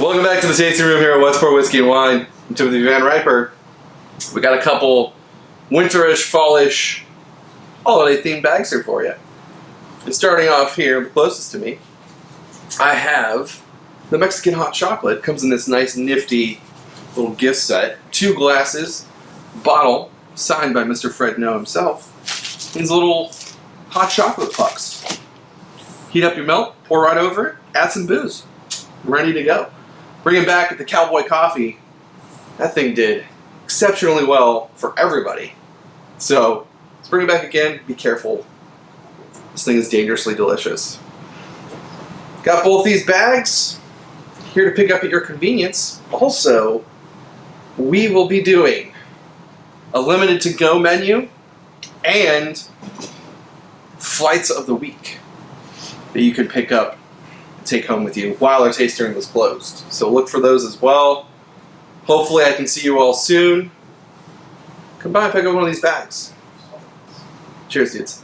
Welcome back to the tasting room here at Westport Whiskey and Wine. I'm Timothy Van Riper. We got a couple winterish, fallish, holiday-themed bags here for you. And starting off here, the closest to me, I have the Mexican hot chocolate. Comes in this nice, nifty little gift set. 2 glasses, bottle, signed by Mr. Fred No himself. These little hot chocolate pucks. Heat up your milk, pour right over it, add some booze. Ready to go. Bring it back at the Cowboy Coffee. That thing did exceptionally well for everybody. So, let's bring it back again. Be careful. This thing is dangerously delicious. Got both these bags here to pick up at your convenience. Also, we will be doing a limited to-go menu and flights of the week that you can pick up and take home with you while our tasting room is closed. So look for those as well. Hopefully I can see you all soon. Come by and pick up one of these bags. Cheers, dudes.